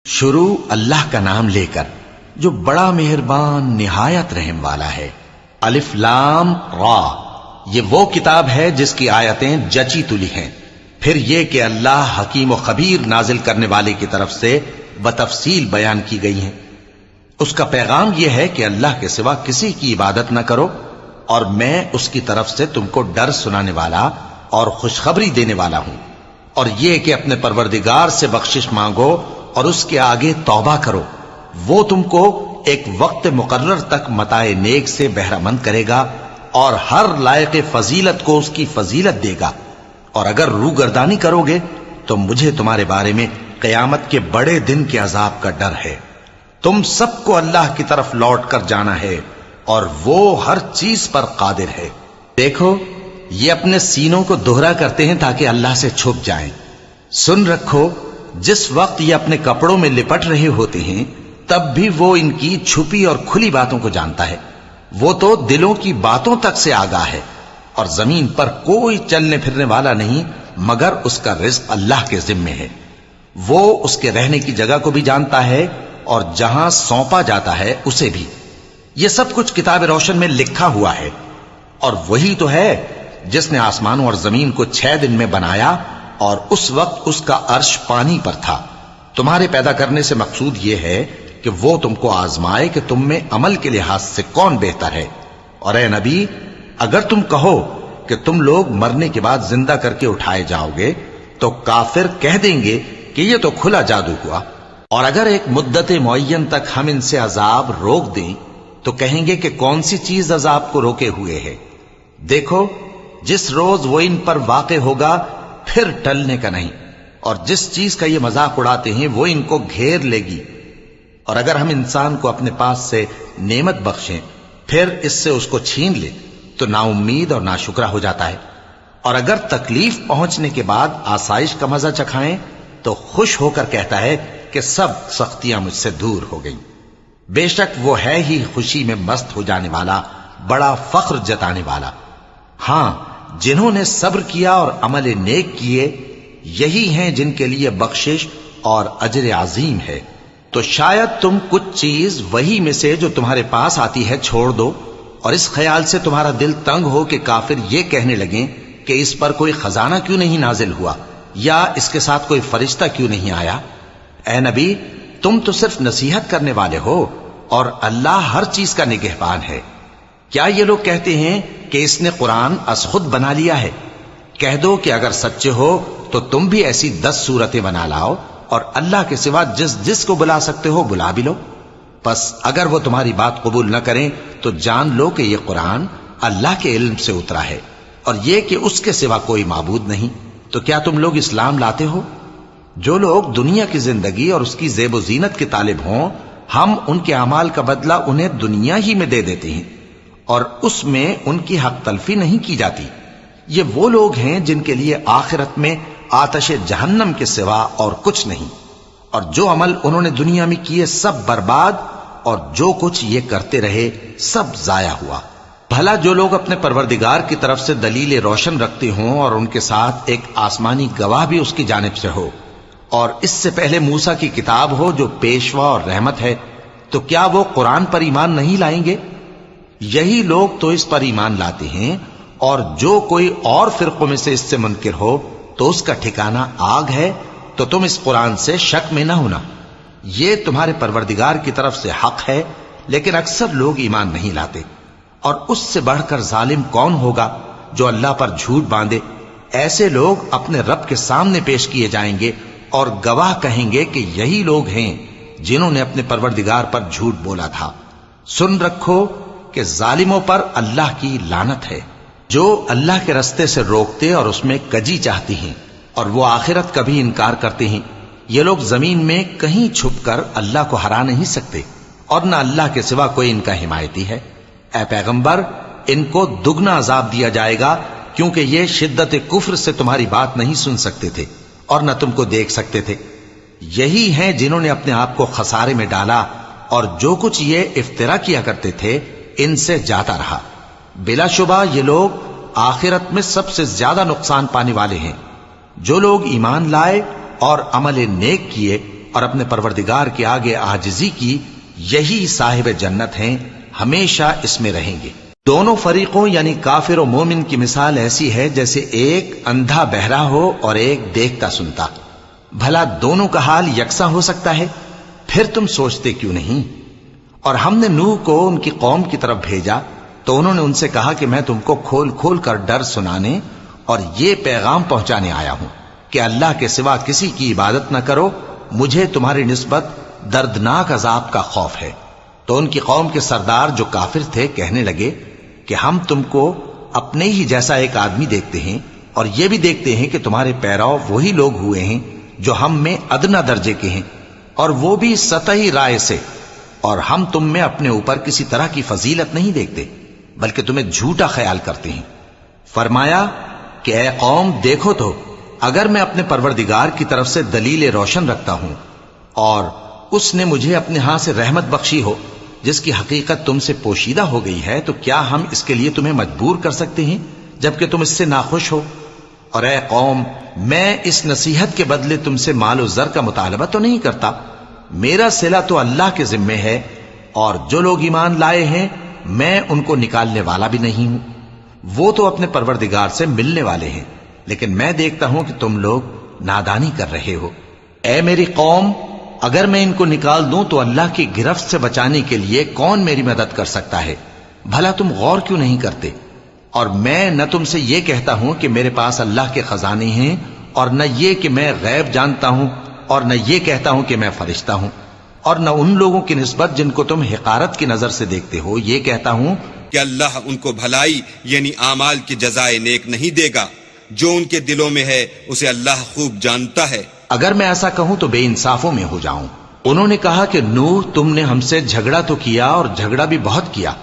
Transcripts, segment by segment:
شروع اللہ کا نام لے کر جو بڑا مہربان نہایت رحم والا ہے۔ الف لام را، یہ وہ کتاب ہے جس کی آیتیں جچی تلی ہیں۔ پھر یہ کہ اللہ حکیم و خبیر نازل کرنے والے کی طرف سے بتفصیل بیان کی گئی ہیں۔ اس کا پیغام یہ ہے کہ اللہ کے سوا کسی کی عبادت نہ کرو، اور میں اس کی طرف سے تم کو ڈر سنانے والا اور خوشخبری دینے والا ہوں۔ اور یہ کہ اپنے پروردگار سے بخشش مانگو اور اس کے آگے توبہ کرو، وہ تم کو ایک وقت مقرر تک متاع نیک سے بہرہ مند کرے گا اور ہر لائق فضیلت کو اس کی فضیلت دے گا۔ اور اگر روگردانی کرو گے تو مجھے تمہارے بارے میں قیامت کے بڑے دن کے عذاب کا ڈر ہے۔ تم سب کو اللہ کی طرف لوٹ کر جانا ہے اور وہ ہر چیز پر قادر ہے۔ دیکھو، یہ اپنے سینوں کو دوہرا کرتے ہیں تاکہ اللہ سے چھپ جائیں۔ سن رکھو، جس وقت یہ اپنے کپڑوں میں لپٹ رہے ہوتے ہیں تب بھی وہ ان کی چھپی اور کھلی باتوں کو جانتا ہے۔ وہ تو دلوں کی باتوں تک سے آگاہ ہے، اور زمین پر کوئی چلنے پھرنے والا نہیں مگر اس کا رزق اللہ کے ذمے ہے۔ وہ اس کے رہنے کی جگہ کو بھی جانتا ہے اور جہاں سونپا جاتا ہے اسے بھی۔ یہ سب کچھ کتاب روشن میں لکھا ہوا ہے۔ اور وہی تو ہے جس نے آسمانوں اور زمین کو 6 دن میں بنایا، اور اس وقت اس کا عرش پانی پر تھا۔ تمہارے پیدا کرنے سے مقصود یہ ہے کہ وہ تم کو آزمائے کہ تم میں عمل کے لحاظ سے کون بہتر ہے۔ اور اے نبی، اگر تم کہو کہ تم لوگ مرنے کے بعد زندہ کر کے اٹھائے جاؤ گے تو کافر کہہ دیں گے کہ یہ تو کھلا جادو ہوا۔ اور اگر ایک مدت معین تک ہم ان سے عذاب روک دیں تو کہیں گے کہ کون سی چیز عذاب کو روکے ہوئے ہے۔ دیکھو، جس روز وہ ان پر واقع ہوگا پھر ٹلنے کا نہیں، اور جس چیز کا یہ مذاق اڑاتے ہیں وہ ان کو گھیر لے گی۔ اور اگر ہم انسان کو اپنے پاس سے نعمت بخشیں پھر اس سے اس کو چھین لے تو نا امید اور ناشکرا ہو جاتا ہے۔ اور اگر تکلیف پہنچنے کے بعد آسائش کا مزہ چکھائیں تو خوش ہو کر کہتا ہے کہ سب سختیاں مجھ سے دور ہو گئیں۔ بے شک وہ ہے ہی خوشی میں مست ہو جانے والا، بڑا فخر جتانے والا۔ ہاں، جنہوں نے صبر کیا اور عمل نیک کیے، یہی ہیں جن کے لیے بخشش اور اجر عظیم ہے۔ تو شاید تم کچھ چیز وہی میں سے جو تمہارے پاس آتی ہے چھوڑ دو، اور اس خیال سے تمہارا دل تنگ ہو کہ کافر یہ کہنے لگیں کہ اس پر کوئی خزانہ کیوں نہیں نازل ہوا، یا اس کے ساتھ کوئی فرشتہ کیوں نہیں آیا۔ اے نبی، تم تو صرف نصیحت کرنے والے ہو، اور اللہ ہر چیز کا نگہبان ہے۔ کیا یہ لوگ کہتے ہیں کہ اس نے قرآن از خود بنا لیا ہے؟ کہہ دو کہ اگر سچے ہو تو تم بھی ایسی 10 صورتیں بنا لاؤ، اور اللہ کے سوا جس جس کو بلا سکتے ہو بلا بھی لو۔ پس اگر وہ تمہاری بات قبول نہ کریں تو جان لو کہ یہ قرآن اللہ کے علم سے اترا ہے، اور یہ کہ اس کے سوا کوئی معبود نہیں۔ تو کیا تم لوگ اسلام لاتے ہو؟ جو لوگ دنیا کی زندگی اور اس کی زیب و زینت کے طالب ہوں، ہم ان کے اعمال کا بدلہ انہیں دنیا ہی میں دے دیتے ہیں، اور اس میں ان کی حق تلفی نہیں کی جاتی۔ یہ وہ لوگ ہیں جن کے لیے آخرت میں آتش جہنم کے سوا اور کچھ نہیں، اور جو عمل انہوں نے دنیا میں کیے سب برباد، اور جو کچھ یہ کرتے رہے سب ضائع ہوا۔ بھلا جو لوگ اپنے پروردگار کی طرف سے دلیل روشن رکھتے ہوں اور ان کے ساتھ ایک آسمانی گواہ بھی اس کی جانب سے ہو، اور اس سے پہلے موسیٰ کی کتاب ہو جو پیشوا اور رحمت ہے، تو کیا وہ قرآن پر ایمان نہیں لائیں گے؟ یہی لوگ تو اس پر ایمان لاتے ہیں، اور جو کوئی اور فرقوں میں سے اس سے منکر ہو تو اس کا ٹھکانہ آگ ہے۔ تو تم اس قرآن سے شک میں نہ ہونا، یہ تمہارے پروردگار کی طرف سے حق ہے، لیکن اکثر لوگ ایمان نہیں لاتے۔ اور اس سے بڑھ کر ظالم کون ہوگا جو اللہ پر جھوٹ باندھے؟ ایسے لوگ اپنے رب کے سامنے پیش کیے جائیں گے اور گواہ کہیں گے کہ یہی لوگ ہیں جنہوں نے اپنے پروردگار پر جھوٹ بولا تھا۔ سن رکھو کہ ظالموں پر اللہ کی لعنت ہے، جو اللہ کے رستے سے روکتے اور اس میں کجی چاہتی ہیں، اور وہ آخرت کا بھی انکار کرتے ہیں۔ یہ لوگ زمین میں کہیں چھپ کر اللہ کو ہرا نہیں سکتے، اور نہ اللہ کے سوا کوئی ان کا حمایتی ہے۔ اے پیغمبر، ان کو دگنا عذاب دیا جائے گا، کیونکہ یہ شدت کفر سے تمہاری بات نہیں سن سکتے تھے اور نہ تم کو دیکھ سکتے تھے۔ یہی ہیں جنہوں نے اپنے آپ کو خسارے میں ڈالا، اور جو کچھ یہ افترا کیا کرتے تھے ان سے جاتا رہا۔ بلا شبہ یہ لوگ آخرت میں سب سے زیادہ نقصان پانے والے ہیں۔ جو لوگ ایمان لائے اور عمل نیک کیے اور اپنے پروردگار کے آگے عاجزی کی، یہی صاحب جنت ہیں، ہمیشہ اس میں رہیں گے۔ دونوں فریقوں یعنی کافر و مومن کی مثال ایسی ہے جیسے ایک اندھا بہرا ہو اور ایک دیکھتا سنتا۔ بھلا دونوں کا حال یکساں ہو سکتا ہے؟ پھر تم سوچتے کیوں نہیں؟ اور ہم نے نوح کو ان کی قوم کی طرف بھیجا تو انہوں نے ان سے کہا کہ میں تم کو کھول کھول کر ڈر سنانے اور یہ پیغام پہنچانے آیا ہوں کہ اللہ کے سوا کسی کی عبادت نہ کرو، مجھے تمہاری نسبت دردناک عذاب کا خوف ہے۔ تو ان کی قوم کے سردار جو کافر تھے کہنے لگے کہ ہم تم کو اپنے ہی جیسا ایک آدمی دیکھتے ہیں اور یہ بھی دیکھتے ہیں کہ تمہارے پیرو وہی لوگ ہوئے ہیں جو ہم میں ادنا درجے کے ہیں، اور وہ بھی سطحی رائے سے، اور ہم تم میں اپنے اوپر کسی طرح کی فضیلت نہیں دیکھتے بلکہ تمہیں جھوٹا خیال کرتے ہیں۔ فرمایا کہ اے قوم دیکھو تو، اگر میں اپنے پروردگار کی طرف سے دلیل روشن رکھتا ہوں اور اس نے مجھے اپنے ہاں سے رحمت بخشی ہو جس کی حقیقت تم سے پوشیدہ ہو گئی ہے، تو کیا ہم اس کے لیے تمہیں مجبور کر سکتے ہیں جبکہ تم اس سے ناخوش ہو؟ اور اے قوم، میں اس نصیحت کے بدلے تم سے مال و زر کا مطالبہ تو نہیں کرتا، میرا صلہ تو اللہ کے ذمے ہے، اور جو لوگ ایمان لائے ہیں میں ان کو نکالنے والا بھی نہیں ہوں، وہ تو اپنے پروردگار سے ملنے والے ہیں، لیکن میں دیکھتا ہوں کہ تم لوگ نادانی کر رہے ہو۔ اے میری قوم، اگر میں ان کو نکال دوں تو اللہ کی گرفت سے بچانے کے لیے کون میری مدد کر سکتا ہے؟ بھلا تم غور کیوں نہیں کرتے؟ اور میں نہ تم سے یہ کہتا ہوں کہ میرے پاس اللہ کے خزانے ہیں، اور نہ یہ کہ میں غیب جانتا ہوں، اور نہ یہ کہتا ہوں کہ میں فرشتہ ہوں، اور نہ ان لوگوں کی نسبت جن کو تم حقارت کی نظر سے دیکھتے ہو یہ کہتا ہوں کہ اللہ ان کو بھلائی یعنی اعمال کی جزائے نیک نہیں دے گا، جو ان کے دلوں میں ہے اسے اللہ خوب جانتا ہے۔ اگر میں ایسا کہوں تو بے انصافوں میں ہو جاؤں۔ انہوں نے کہا کہ نوح، تم نے ہم سے جھگڑا تو کیا اور جھگڑا بھی بہت کیا،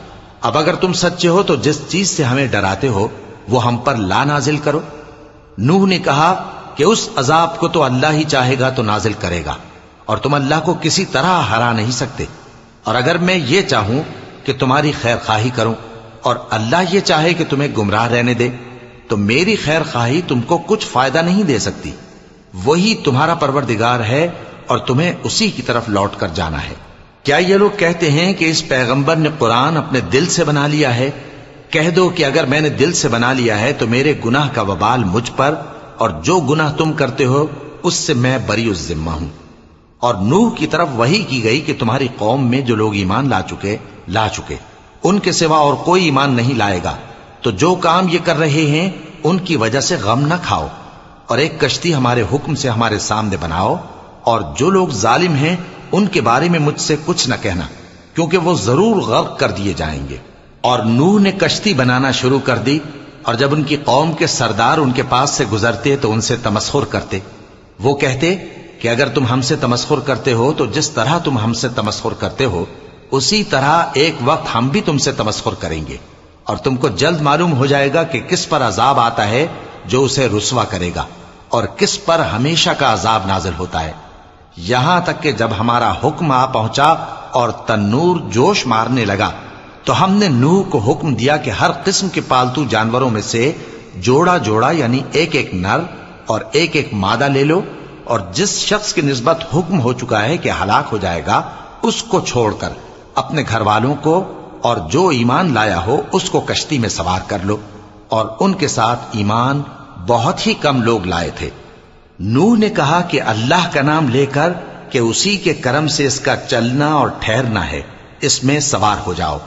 اب اگر تم سچے ہو تو جس چیز سے ہمیں ڈراتے ہو وہ ہم پر لا نازل کرو۔ نوح نے کہا کہ اس عذاب کو تو اللہ ہی چاہے گا تو نازل کرے گا، اور تم اللہ کو کسی طرح ہرا نہیں سکتے، اور اگر میں یہ چاہوں کہ تمہاری خیر خواہی کروں اور اللہ یہ چاہے کہ تمہیں گمراہ رہنے دے تو میری خیر خواہی تم کو کچھ فائدہ نہیں دے سکتی۔ وہی تمہارا پروردگار ہے اور تمہیں اسی کی طرف لوٹ کر جانا ہے۔ کیا یہ لوگ کہتے ہیں کہ اس پیغمبر نے قرآن اپنے دل سے بنا لیا ہے؟ کہہ دو کہ اگر میں نے دل سے بنا لیا ہے تو میرے گناہ کا وبال مجھ پر، اور جو گناہ تم کرتے ہو اس سے میں بری الذمہ ہوں۔ اور نوح کی طرف وحی کی گئی کہ تمہاری قوم میں جو لوگ ایمان لا چکے ان کے سوا اور کوئی ایمان نہیں لائے گا، تو جو کام یہ کر رہے ہیں ان کی وجہ سے غم نہ کھاؤ، اور ایک کشتی ہمارے حکم سے ہمارے سامنے بناؤ، اور جو لوگ ظالم ہیں ان کے بارے میں مجھ سے کچھ نہ کہنا، کیونکہ وہ ضرور غرق کر دیے جائیں گے۔ اور نوح نے کشتی بنانا شروع کر دی، اور جب ان کی قوم کے سردار ان کے پاس سے گزرتے تو ان سے تمسخر کرتے۔ وہ کہتے کہ اگر تم ہم سے تمسخر کرتے ہو تو جس طرح تم ہم سے تمسخر کرتے ہو اسی طرح ایک وقت ہم بھی تم سے تمسخر کریں گے، اور تم کو جلد معلوم ہو جائے گا کہ کس پر عذاب آتا ہے جو اسے رسوا کرے گا، اور کس پر ہمیشہ کا عذاب نازل ہوتا ہے۔ یہاں تک کہ جب ہمارا حکم آ پہنچا اور تنور جوش مارنے لگا تو ہم نے نوح کو حکم دیا کہ ہر قسم کے پالتو جانوروں میں سے جوڑا جوڑا یعنی ایک ایک نر اور ایک ایک مادہ لے لو، اور جس شخص کی نسبت حکم ہو چکا ہے کہ ہلاک ہو جائے گا اس کو چھوڑ کر اپنے گھر والوں کو اور جو ایمان لایا ہو اس کو کشتی میں سوار کر لو، اور ان کے ساتھ ایمان بہت ہی کم لوگ لائے تھے۔ نوح نے کہا کہ اللہ کا نام لے کر کہ اسی کے کرم سے اس کا چلنا اور ٹھہرنا ہے، اس میں سوار ہو جاؤ،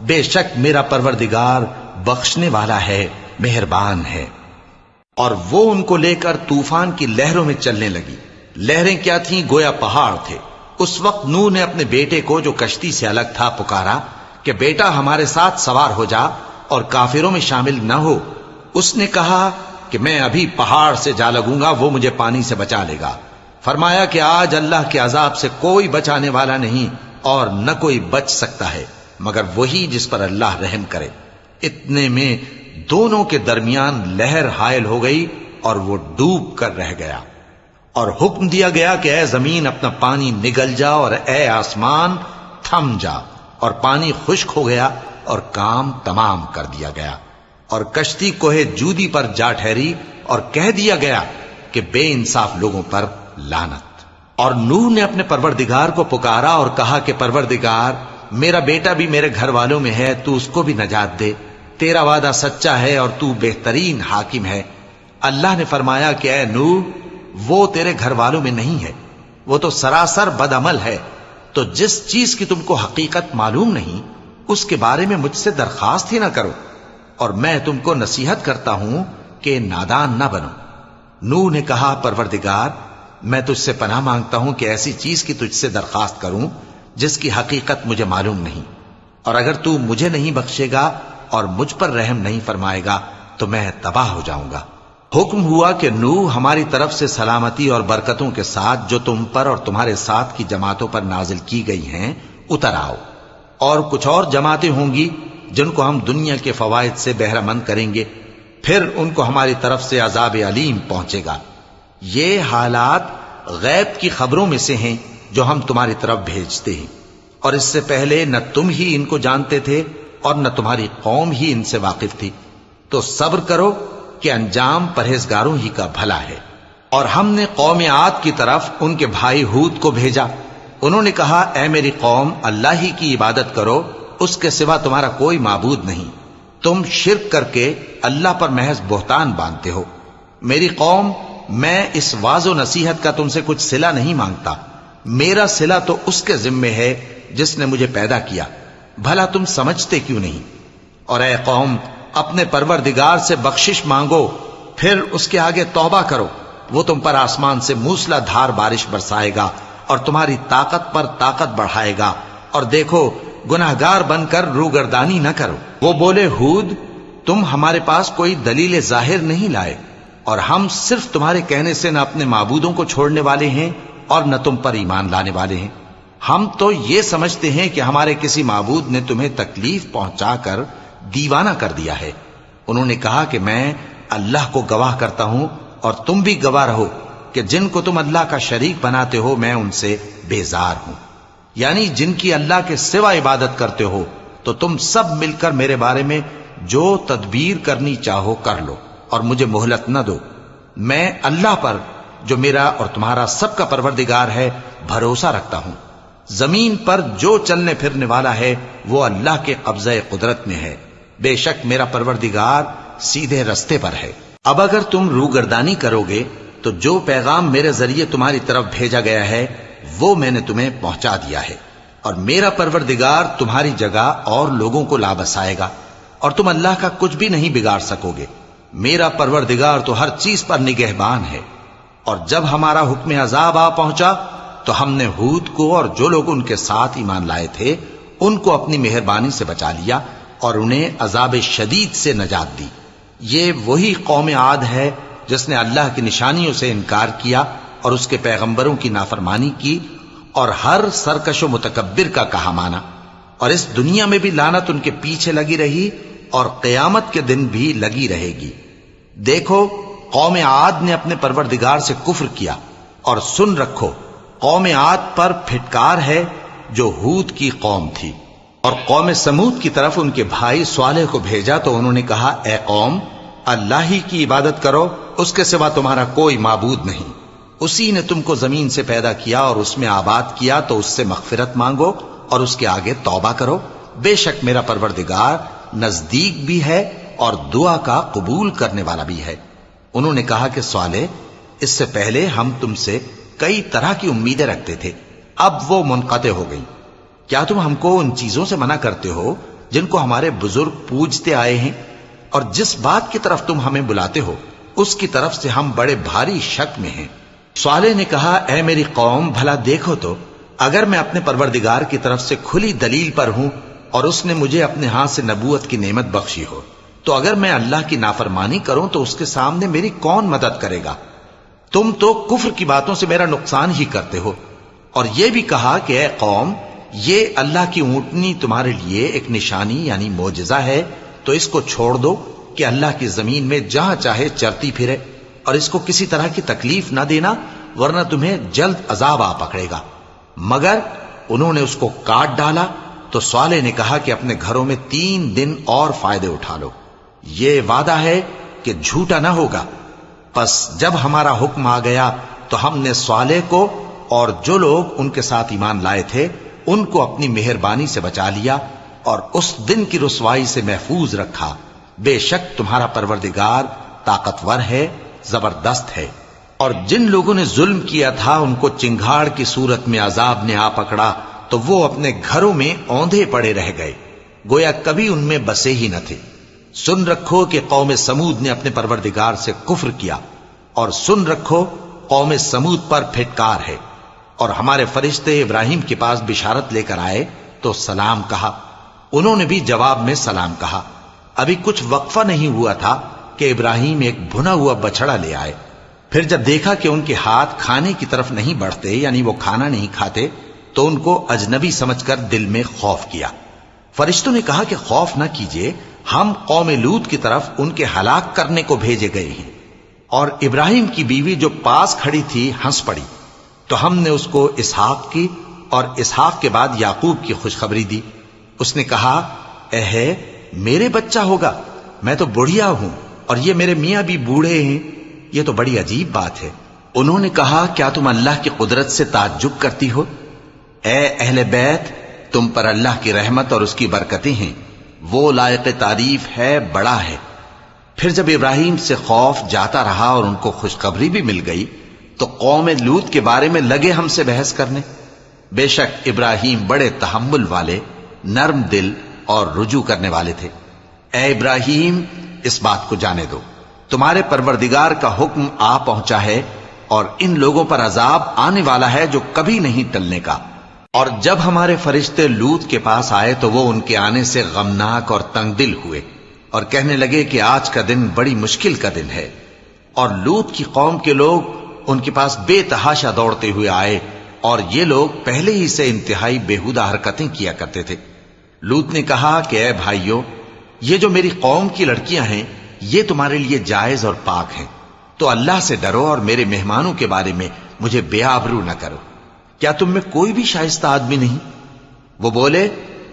بے شک میرا پروردگار بخشنے والا ہے، مہربان ہے۔ اور وہ ان کو لے کر طوفان کی لہروں میں چلنے لگی۔ لہریں کیا تھیں؟ گویا پہاڑ تھے۔ اس وقت نوح نے اپنے بیٹے کو جو کشتی سے الگ تھا پکارا کہ بیٹا ہمارے ساتھ سوار ہو جا اور کافروں میں شامل نہ ہو۔ اس نے کہا کہ میں ابھی پہاڑ سے جا لگوں گا، وہ مجھے پانی سے بچا لے گا۔ فرمایا کہ آج اللہ کے عذاب سے کوئی بچانے والا نہیں اور نہ کوئی بچ سکتا ہے مگر وہی جس پر اللہ رحم کرے۔ اتنے میں دونوں کے درمیان لہر حائل ہو گئی اور وہ ڈوب کر رہ گیا، اور حکم دیا گیا کہ اے زمین اپنا پانی نگل جا، اور اے آسمان تھم جا، اور پانی خشک ہو گیا اور کام تمام کر دیا گیا، اور کشتی کوہ جودی پر جا ٹھہری، اور کہہ دیا گیا کہ بے انصاف لوگوں پر لعنت۔ اور نوح نے اپنے پروردگار کو پکارا اور کہا کہ پروردگار، میرا بیٹا بھی میرے گھر والوں میں ہے، تو اس کو بھی نجات دے، تیرا وعدہ سچا ہے اور تو بہترین حاکم ہے۔ اللہ نے فرمایا کہ اے نوح، وہ تیرے گھر والوں میں نہیں ہے، وہ تو سراسر بد عمل ہے، تو جس چیز کی تم کو حقیقت معلوم نہیں اس کے بارے میں مجھ سے درخواست ہی نہ کرو، اور میں تم کو نصیحت کرتا ہوں کہ نادان نہ بنو۔ نوح نے کہا پروردگار، میں تجھ سے پناہ مانگتا ہوں کہ ایسی چیز کی تجھ سے درخواست کروں جس کی حقیقت مجھے معلوم نہیں، اور اگر تو مجھے نہیں بخشے گا اور مجھ پر رحم نہیں فرمائے گا تو میں تباہ ہو جاؤں گا۔ حکم ہوا کہ نوح، ہماری طرف سے سلامتی اور برکتوں کے ساتھ جو تم پر اور تمہارے ساتھ کی جماعتوں پر نازل کی گئی ہیں اتر آؤ، اور کچھ اور جماعتیں ہوں گی جن کو ہم دنیا کے فوائد سے بہرہ مند کریں گے، پھر ان کو ہماری طرف سے عذاب علیم پہنچے گا۔ یہ حالات غیب کی خبروں میں سے ہیں جو ہم تمہاری طرف بھیجتے ہیں، اور اس سے پہلے نہ تم ہی ان کو جانتے تھے اور نہ تمہاری قوم ہی ان سے واقف تھی، تو صبر کرو کہ انجام پرہیزگاروں ہی کا بھلا ہے۔ اور ہم نے قوم عاد کی طرف ان کے بھائی ہود کو بھیجا، انہوں نے کہا اے میری قوم، اللہ ہی کی عبادت کرو، اس کے سوا تمہارا کوئی معبود نہیں، تم شرک کر کے اللہ پر محض بہتان باندھتے ہو۔ میری قوم، میں اس واعظ و نصیحت کا تم سے کچھ صلہ نہیں مانگتا، میرا صلہ تو اس کے ذمے ہے جس نے مجھے پیدا کیا، بھلا تم سمجھتے کیوں نہیں؟ اور اے قوم، اپنے پروردگار سے بخشش مانگو، پھر اس کے آگے توبہ کرو، وہ تم پر آسمان سے موسلا دھار بارش برسائے گا اور تمہاری طاقت پر طاقت بڑھائے گا، اور دیکھو گناہگار بن کر روگردانی نہ کرو۔ وہ بولے ہود، تم ہمارے پاس کوئی دلیل ظاہر نہیں لائے، اور ہم صرف تمہارے کہنے سے نہ اپنے معبودوں کو چھوڑنے والے ہیں اور نہ تم پر ایمان لانے والے ہیں۔ ہم تو یہ سمجھتے ہیں کہ ہمارے کسی معبود نے تمہیں تکلیف پہنچا کر دیوانہ کر دیا ہے۔ انہوں نے کہا کہ میں اللہ کو گواہ کرتا ہوں اور تم بھی گواہ رہو کہ جن کو تم اللہ کا شریک بناتے ہو میں ان سے بیزار ہوں، یعنی جن کی اللہ کے سوا عبادت کرتے ہو، تو تم سب مل کر میرے بارے میں جو تدبیر کرنی چاہو کر لو اور مجھے مہلت نہ دو۔ میں اللہ پر جو میرا اور تمہارا سب کا پروردگار ہے بھروسہ رکھتا ہوں۔ زمین پر جو چلنے پھرنے والا ہے وہ اللہ کے قبضہ قدرت میں ہے، بے شک میرا پروردگار سیدھے رستے پر ہے۔ اب اگر تم روگردانی کرو گے تو جو پیغام میرے ذریعے تمہاری طرف بھیجا گیا ہے وہ میں نے تمہیں پہنچا دیا ہے، اور میرا پروردگار تمہاری جگہ اور لوگوں کو لا بسائے گا، اور تم اللہ کا کچھ بھی نہیں بگاڑ سکو گے۔ میرا پروردگار تو ہر چیز پر نگہبان ہے۔ اور جب ہمارا حکم عذاب آ پہنچا تو ہم نے ہود کو اور جو لوگ ان کے ساتھ ایمان لائے تھے ان کو اپنی مہربانی سے بچا لیا اور انہیں عذاب شدید سے نجات دی۔ یہ وہی قوم عاد ہے جس نے اللہ کی نشانیوں سے انکار کیا اور اس کے پیغمبروں کی نافرمانی کی اور ہر سرکش و متکبر کا کہا مانا، اور اس دنیا میں بھی لعنت ان کے پیچھے لگی رہی اور قیامت کے دن بھی لگی رہے گی۔ دیکھو، قوم عاد نے اپنے پروردگار سے کفر کیا، اور سن رکھو قوم عاد پر پھٹکار ہے جو ہود کی قوم تھی۔ اور قوم سمود کی طرف ان کے بھائی صالح کو بھیجا تو انہوں نے کہا اے قوم، اللہ ہی کی عبادت کرو، اس کے سوا تمہارا کوئی معبود نہیں۔ اسی نے تم کو زمین سے پیدا کیا اور اس میں آباد کیا، تو اس سے مغفرت مانگو اور اس کے آگے توبہ کرو، بے شک میرا پروردگار نزدیک بھی ہے اور دعا کا قبول کرنے والا بھی ہے۔ انہوں نے کہا کہ صالح، اس سے پہلے ہم تم سے کئی طرح کی امیدیں رکھتے تھے، اب وہ منقطع ہو گئی۔ کیا تم ہم کو ان چیزوں سے منع کرتے ہو جن کو ہمارے بزرگ پوجتے آئے ہیں؟ اور جس بات کی طرف تم ہمیں بلاتے ہو اس کی طرف سے ہم بڑے بھاری شک میں ہیں۔ صالح نے کہا اے میری قوم، بھلا دیکھو تو، اگر میں اپنے پروردگار کی طرف سے کھلی دلیل پر ہوں اور اس نے مجھے اپنے ہاتھ سے نبوت کی نعمت بخشی ہو، تو اگر میں اللہ کی نافرمانی کروں تو اس کے سامنے میری کون مدد کرے گا؟ تم تو کفر کی باتوں سے میرا نقصان ہی کرتے ہو۔ اور یہ بھی کہا کہ اے قوم، یہ اللہ کی اونٹنی تمہارے لیے ایک نشانی یعنی معجزہ ہے، تو اس کو چھوڑ دو کہ اللہ کی زمین میں جہاں چاہے چرتی پھرے، اور اس کو کسی طرح کی تکلیف نہ دینا، ورنہ تمہیں جلد عذاب آ پکڑے گا۔ مگر انہوں نے اس کو کاٹ ڈالا تو صالح نے کہا کہ اپنے گھروں میں 3 دن اور فائدے اٹھا لو، یہ وعدہ ہے کہ جھوٹا نہ ہوگا۔ پس جب ہمارا حکم آ گیا تو ہم نے صالح کو اور جو لوگ ان کے ساتھ ایمان لائے تھے ان کو اپنی مہربانی سے بچا لیا اور اس دن کی رسوائی سے محفوظ رکھا۔ بے شک تمہارا پروردگار طاقتور ہے، زبردست ہے۔ اور جن لوگوں نے ظلم کیا تھا ان کو چنگھاڑ کی صورت میں عذاب نے آ پکڑا تو وہ اپنے گھروں میں اوندھے پڑے رہ گئے، گویا کبھی ان میں بسے ہی نہ تھے۔ سن رکھو کہ قوم سمود نے اپنے پروردگار سے کفر کیا، اور سن رکھو قوم سمود پر پھٹکار ہے۔ اور ہمارے فرشتے ابراہیم کے پاس بشارت لے کر آئے تو سلام کہا، انہوں نے بھی جواب میں سلام کہا۔ ابھی کچھ وقفہ نہیں ہوا تھا کہ ابراہیم ایک بھنا ہوا بچڑا لے آئے۔ پھر جب دیکھا کہ ان کے ہاتھ کھانے کی طرف نہیں بڑھتے، یعنی وہ کھانا نہیں کھاتے، تو ان کو اجنبی سمجھ کر دل میں خوف کیا۔ فرشتوں نے کہا کہ خوف نہ کیجیے، ہم قوم لوط کی طرف ان کے ہلاک کرنے کو بھیجے گئے ہیں۔ اور ابراہیم کی بیوی جو پاس کھڑی تھی ہنس پڑی، تو ہم نے اس کو اسحاق کی اور اسحاق کے بعد یعقوب کی خوشخبری دی۔ اس نے کہا، اے میرے بچہ ہوگا، میں تو بڑھیا ہوں اور یہ میرے میاں بھی بوڑھے ہیں، یہ تو بڑی عجیب بات ہے۔ انہوں نے کہا، کیا تم اللہ کی قدرت سے تعجب کرتی ہو؟ اے اہل بیت، تم پر اللہ کی رحمت اور اس کی برکتیں ہیں، وہ لائق تعریف ہے، بڑا ہے۔ پھر جب ابراہیم سے خوف جاتا رہا اور ان کو خوشخبری بھی مل گئی تو قوم لوط کے بارے میں لگے ہم سے بحث کرنے۔ بے شک ابراہیم بڑے تحمل والے، نرم دل اور رجوع کرنے والے تھے۔ اے ابراہیم، اس بات کو جانے دو، تمہارے پروردگار کا حکم آ پہنچا ہے اور ان لوگوں پر عذاب آنے والا ہے جو کبھی نہیں ٹلنے کا۔ اور جب ہمارے فرشتے لوط کے پاس آئے تو وہ ان کے آنے سے غمناک اور تنگ دل ہوئے اور کہنے لگے کہ آج کا دن بڑی مشکل کا دن ہے۔ اور لوط کی قوم کے لوگ ان کے پاس بے تحاشا دوڑتے ہوئے آئے، اور یہ لوگ پہلے ہی سے انتہائی بیہودہ حرکتیں کیا کرتے تھے۔ لوط نے کہا کہ اے بھائیو، یہ جو میری قوم کی لڑکیاں ہیں یہ تمہارے لیے جائز اور پاک ہیں، تو اللہ سے ڈرو اور میرے مہمانوں کے بارے میں مجھے بے آبرو نہ کرو۔ کیا تم میں کوئی بھی شائستہ آدمی نہیں؟ وہ بولے،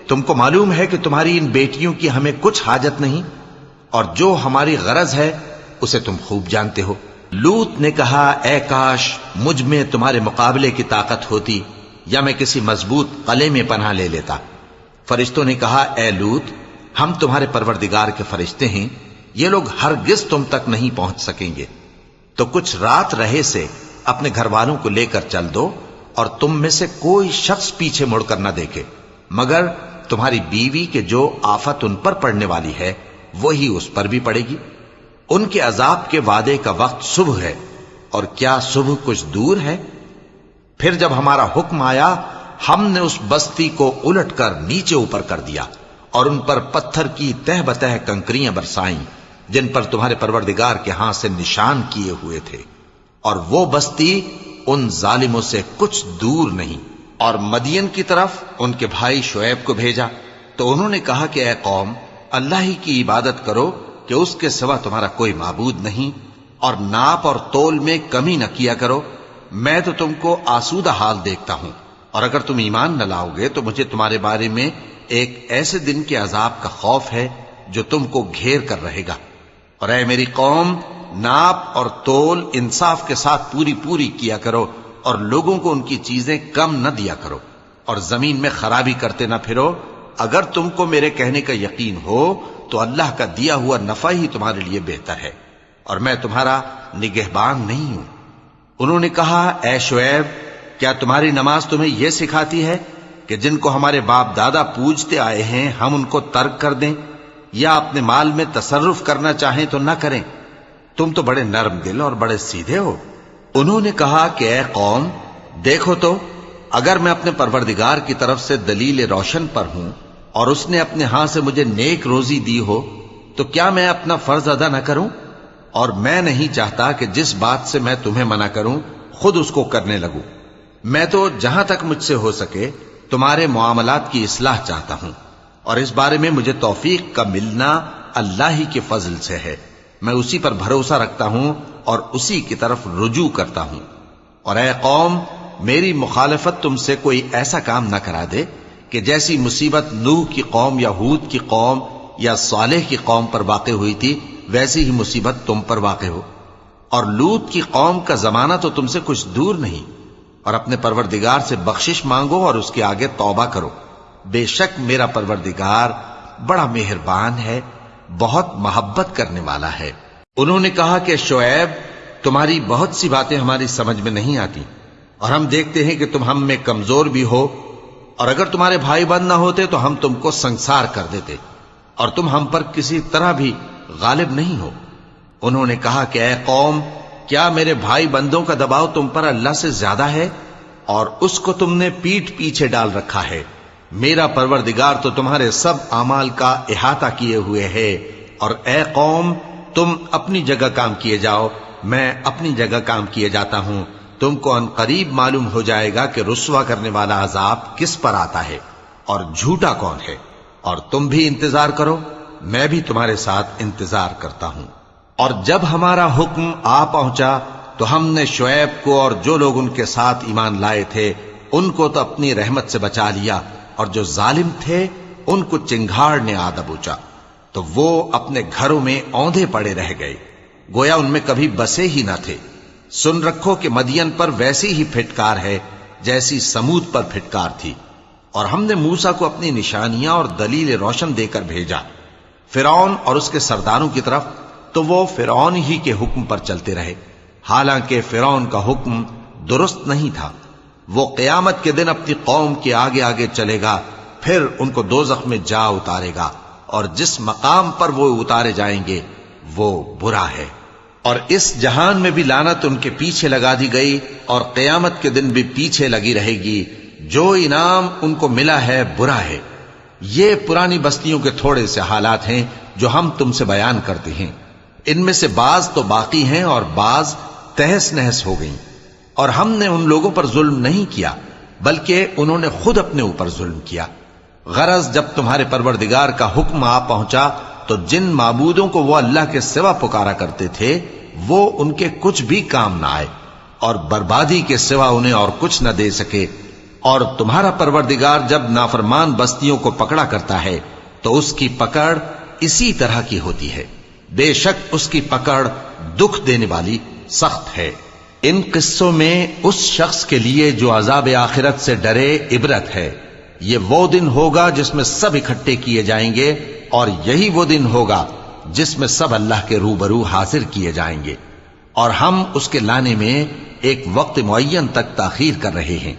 تم کو معلوم ہے کہ تمہاری ان بیٹیوں کی ہمیں کچھ حاجت نہیں، اور جو ہماری غرض ہے اسے تم خوب جانتے ہو۔ لوط نے کہا، اے کاش مجھ میں تمہارے مقابلے کی طاقت ہوتی، یا میں کسی مضبوط قلعے میں پناہ لے لیتا۔ فرشتوں نے کہا، اے لوط، ہم تمہارے پروردگار کے فرشتے ہیں، یہ لوگ ہرگز تم تک نہیں پہنچ سکیں گے، تو کچھ رات رہے سے اپنے گھر والوں کو لے کر چل دو، اور تم میں سے کوئی شخص پیچھے مڑ کر نہ دیکھے، مگر تمہاری بیوی کے جو آفت ان پر پڑنے والی ہے وہی اس پر بھی پڑے گی۔ ان کے عذاب کے وعدے کا وقت صبح ہے، اور کیا صبح کچھ دور ہے؟ پھر جب ہمارا حکم آیا ہم نے اس بستی کو الٹ کر نیچے اوپر کر دیا اور ان پر پتھر کی تہ بتہ کنکریاں برسائیں جن پر تمہارے پروردگار کے ہاں سے نشان کیے ہوئے تھے، اور وہ بستی ان ظالموں سے کچھ دور نہیں۔ اور مدین کی طرف ان کے بھائی شعیب کو بھیجا تو انہوں نے کہا کہ اے قوم، اللہ ہی کی عبادت کرو کہ اس کے سوا تمہارا کوئی معبود نہیں، اور ناپ اور تول میں کمی نہ کیا کرو، میں تو تم کو آسودہ حال دیکھتا ہوں، اور اگر تم ایمان نہ لاؤ گے تو مجھے تمہارے بارے میں ایک ایسے دن کے عذاب کا خوف ہے جو تم کو گھیر کر رہے گا۔ اور اے میری قوم، ناپ اور تول انصاف کے ساتھ پوری پوری کیا کرو، اور لوگوں کو ان کی چیزیں کم نہ دیا کرو، اور زمین میں خرابی کرتے نہ پھرو۔ اگر تم کو میرے کہنے کا یقین ہو تو اللہ کا دیا ہوا نفع ہی تمہارے لیے بہتر ہے، اور میں تمہارا نگہبان نہیں ہوں۔ انہوں نے کہا، اے شعیب، کیا تمہاری نماز تمہیں یہ سکھاتی ہے کہ جن کو ہمارے باپ دادا پوجتے آئے ہیں ہم ان کو ترک کر دیں، یا اپنے مال میں تصرف کرنا چاہیں تو نہ کریں؟ تم تو بڑے نرم دل اور بڑے سیدھے ہو۔ انہوں نے کہا کہ اے قوم، دیکھو تو، اگر میں اپنے پروردگار کی طرف سے دلیل روشن پر ہوں اور اس نے اپنے ہاں سے مجھے نیک روزی دی ہو تو کیا میں اپنا فرض ادا نہ کروں؟ اور میں نہیں چاہتا کہ جس بات سے میں تمہیں منع کروں خود اس کو کرنے لگوں۔ میں تو جہاں تک مجھ سے ہو سکے تمہارے معاملات کی اصلاح چاہتا ہوں، اور اس بارے میں مجھے توفیق کا ملنا اللہ ہی کے فضل سے ہے۔ میں اسی پر بھروسہ رکھتا ہوں اور اسی کی طرف رجوع کرتا ہوں۔ اور اے قوم، میری مخالفت تم سے کوئی ایسا کام نہ کرا دے کہ جیسی مصیبت نوح کی قوم یا ہود کی قوم یا صالح کی قوم پر واقع ہوئی تھی ویسی ہی مصیبت تم پر واقع ہو۔ اور لوط کی قوم کا زمانہ تو تم سے کچھ دور نہیں، اور اپنے پروردگار سے بخشش مانگو اور اس کے آگے توبہ کرو، بے شک میرا پروردگار بڑا مہربان ہے، بہت محبت کرنے والا ہے۔ انہوں نے کہا کہ شعیب، تمہاری بہت سی باتیں ہماری سمجھ میں نہیں آتی، اور ہم دیکھتے ہیں کہ تم ہم میں کمزور بھی ہو، اور اگر تمہارے بھائی بند نہ ہوتے تو ہم تم کو سنسار کر دیتے، اور تم ہم پر کسی طرح بھی غالب نہیں ہو۔ انہوں نے کہا کہ اے قوم، کیا میرے بھائی بندوں کا دباؤ تم پر اللہ سے زیادہ ہے، اور اس کو تم نے پیٹھ پیچھے ڈال رکھا ہے؟ میرا پروردگار تو تمہارے سب اعمال کا احاطہ کیے ہوئے ہے، اور اے قوم، تم اپنی جگہ کام کیے جاؤ، میں اپنی جگہ کام کیے جاتا ہوں۔ تم کو ان قریب معلوم ہو جائے گا کہ رسوا کرنے والا عذاب کس پر آتا ہے اور جھوٹا کون ہے، اور تم بھی انتظار کرو، میں بھی تمہارے ساتھ انتظار کرتا ہوں۔ اور جب ہمارا حکم آ پہنچا تو ہم نے شعیب کو اور جو لوگ ان کے ساتھ ایمان لائے تھے ان کو تو اپنی رحمت سے بچا لیا، اور جو ظالم تھے ان کو چنگھاڑ نے آ دبوچا، تو وہ اپنے گھروں میں اوندھے پڑے رہ گئے، گویا ان میں کبھی بسے ہی نہ تھے۔ سن رکھو کہ مدین پر ویسی ہی پھٹکار ہے جیسی سمود پر پھٹکار تھی، اور ہم نے موسیٰ کو اپنی نشانیاں اور دلیل روشن دے کر بھیجا فرعون اور اس کے سرداروں کی طرف، تو وہ فرعون ہی کے حکم پر چلتے رہے، حالانکہ فرعون کا حکم درست نہیں تھا۔ وہ قیامت کے دن اپنی قوم کے آگے آگے چلے گا، پھر ان کو دوزخ میں جا اتارے گا، اور جس مقام پر وہ اتارے جائیں گے وہ برا ہے۔ اور اس جہان میں بھی لعنت ان کے پیچھے لگا دی گئی، اور قیامت کے دن بھی پیچھے لگی رہے گی۔ جو انعام ان کو ملا ہے برا ہے۔ یہ پرانی بستیوں کے تھوڑے سے حالات ہیں جو ہم تم سے بیان کرتے ہیں، ان میں سے بعض تو باقی ہیں اور بعض تہس نہس ہو گئیں۔ اور ہم نے ان لوگوں پر ظلم نہیں کیا بلکہ انہوں نے خود اپنے اوپر ظلم کیا۔ غرض جب تمہارے پروردگار کا حکم آ پہنچا تو جن معبودوں کو وہ اللہ کے سوا پکارا کرتے تھے وہ ان کے کچھ بھی کام نہ آئے، اور بربادی کے سوا انہیں اور کچھ نہ دے سکے۔ اور تمہارا پروردگار جب نافرمان بستیوں کو پکڑا کرتا ہے تو اس کی پکڑ اسی طرح کی ہوتی ہے، بے شک اس کی پکڑ دکھ دینے والی سخت ہے۔ ان قصوں میں اس شخص کے لیے جو عذاب آخرت سے ڈرے عبرت ہے۔ یہ وہ دن ہوگا جس میں سب اکٹھے کیے جائیں گے، اور یہی وہ دن ہوگا جس میں سب اللہ کے روبرو حاضر کیے جائیں گے، اور ہم اس کے لانے میں ایک وقت معین تک تاخیر کر رہے ہیں۔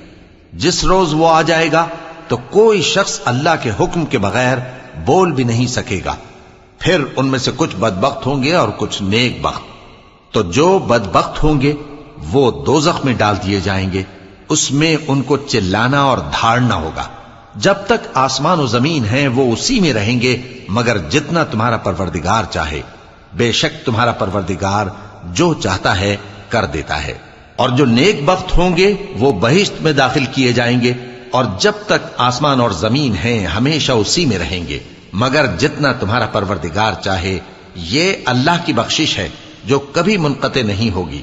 جس روز وہ آ جائے گا تو کوئی شخص اللہ کے حکم کے بغیر بول بھی نہیں سکے گا۔ پھر ان میں سے کچھ بدبخت ہوں گے اور کچھ نیک بخت۔ تو جو بدبخت ہوں گے وہ دوزخ میں ڈال دیے جائیں گے، اس میں ان کو چلانا اور دھاڑنا ہوگا۔ جب تک آسمان و زمین ہیں وہ اسی میں رہیں گے مگر جتنا تمہارا پروردگار چاہے، بے شک تمہارا پروردگار جو چاہتا ہے کر دیتا ہے۔ اور جو نیک بخت ہوں گے وہ بہشت میں داخل کیے جائیں گے، اور جب تک آسمان اور زمین ہیں ہمیشہ اسی میں رہیں گے مگر جتنا تمہارا پروردگار چاہے۔ یہ اللہ کی بخشش ہے جو کبھی منقطع نہیں ہوگی۔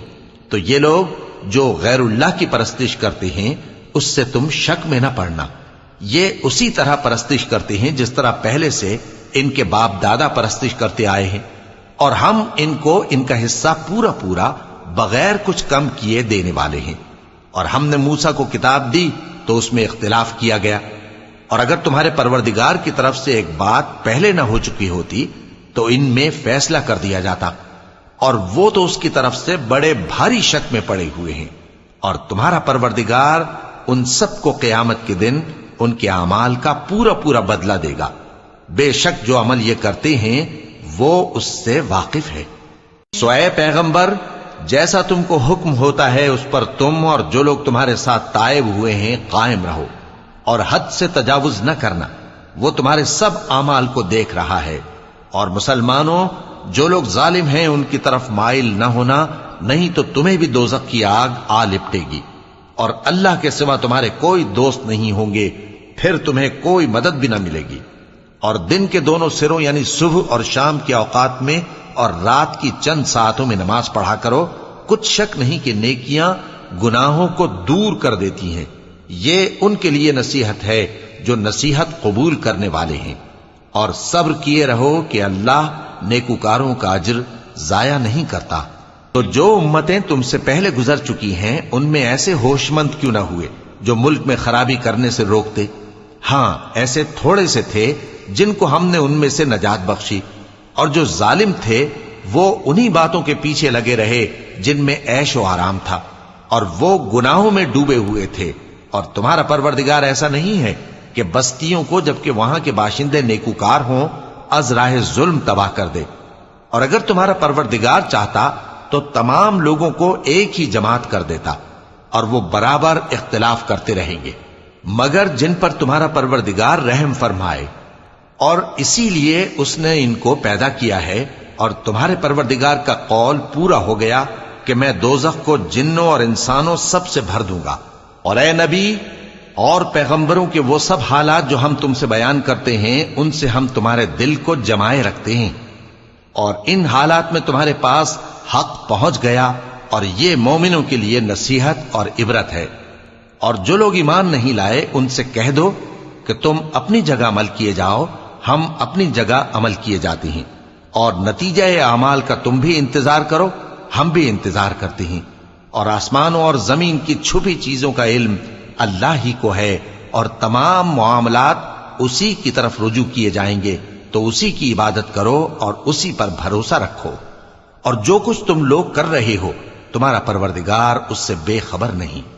تو یہ لوگ جو غیر اللہ کی پرستش کرتے ہیں اس سے تم شک میں نہ پڑنا، یہ اسی طرح پرستش کرتے ہیں جس طرح پہلے سے ان کے باپ دادا پرستش کرتے آئے ہیں، اور ہم ان کو ان کا حصہ پورا پورا بغیر کچھ کم کیے دینے والے ہیں۔ اور ہم نے موسیٰ کو کتاب دی تو اس میں اختلاف کیا گیا، اور اگر تمہارے پروردگار کی طرف سے ایک بات پہلے نہ ہو چکی ہوتی تو ان میں فیصلہ کر دیا جاتا، اور وہ تو اس کی طرف سے بڑے بھاری شک میں پڑے ہوئے ہیں۔ اور تمہارا پروردگار ان سب کو قیامت کے دن ان کے اعمال کا پورا پورا بدلہ دے گا، بے شک جو عمل یہ کرتے ہیں وہ اس سے واقف ہے۔ سو اے پیغمبر، جیسا تم کو حکم ہوتا ہے اس پر تم اور جو لوگ تمہارے ساتھ تائب ہوئے ہیں قائم رہو، اور حد سے تجاوز نہ کرنا، وہ تمہارے سب اعمال کو دیکھ رہا ہے۔ اور مسلمانوں، جو لوگ ظالم ہیں ان کی طرف مائل نہ ہونا، نہیں تو تمہیں بھی دوزخ کی آگ آ لپٹے گی، اور اللہ کے سوا تمہارے کوئی دوست نہیں ہوں گے، پھر تمہیں کوئی مدد بھی نہ ملے گی۔ اور دن کے دونوں سروں یعنی صبح اور شام کے اوقات میں اور رات کی چند ساعتوں میں نماز پڑھا کرو، کچھ شک نہیں کہ نیکیاں گناہوں کو دور کر دیتی ہیں۔ یہ ان کے لیے نصیحت ہے جو نصیحت قبول کرنے والے ہیں۔ اور صبر کیے رہو کہ اللہ نیکوکاروں کا اجر ضائع نہیں کرتا۔ تو جو امتیں تم سے پہلے گزر چکی ہیں ان میں ایسے ہوش مند کیوں نہ ہوئے جو ملک میں خرابی کرنے سے روکتے؟ ہاں، ایسے تھوڑے سے تھے جن کو ہم نے ان میں سے نجات بخشی، اور جو ظالم تھے وہ انہی باتوں کے پیچھے لگے رہے جن میں عیش و آرام تھا، اور وہ گناہوں میں ڈوبے ہوئے تھے۔ اور تمہارا پروردگار ایسا نہیں ہے کہ بستیوں کو جبکہ وہاں کے باشندے نیکوکار ہوں از راہ ظلم تباہ کر دے۔ اور اگر تمہارا پروردگار چاہتا تو تمام لوگوں کو ایک ہی جماعت کر دیتا، اور وہ برابر اختلاف کرتے رہیں گے، مگر جن پر تمہارا پروردگار رحم فرمائے، اور اسی لیے اس نے ان کو پیدا کیا ہے۔ اور تمہارے پروردگار کا قول پورا ہو گیا کہ میں دوزخ کو جنوں اور انسانوں سب سے بھر دوں گا۔ اور اے نبی اور پیغمبروں کے وہ سب حالات جو ہم تم سے بیان کرتے ہیں ان سے ہم تمہارے دل کو جمائے رکھتے ہیں، اور ان حالات میں تمہارے پاس حق پہنچ گیا، اور یہ مومنوں کے لیے نصیحت اور عبرت ہے۔ اور جو لوگ ایمان نہیں لائے ان سے کہہ دو کہ تم اپنی جگہ عمل کیے جاؤ، ہم اپنی جگہ عمل کیے جاتے ہیں، اور نتیجہ اعمال کا تم بھی انتظار کرو، ہم بھی انتظار کرتے ہیں۔ اور آسمانوں اور زمین کی چھپی چیزوں کا علم اللہ ہی کو ہے، اور تمام معاملات اسی کی طرف رجوع کیے جائیں گے، تو اسی کی عبادت کرو اور اسی پر بھروسہ رکھو۔ اور جو کچھ تم لوگ کر رہے ہو تمہارا پروردگار اس سے بے خبر نہیں۔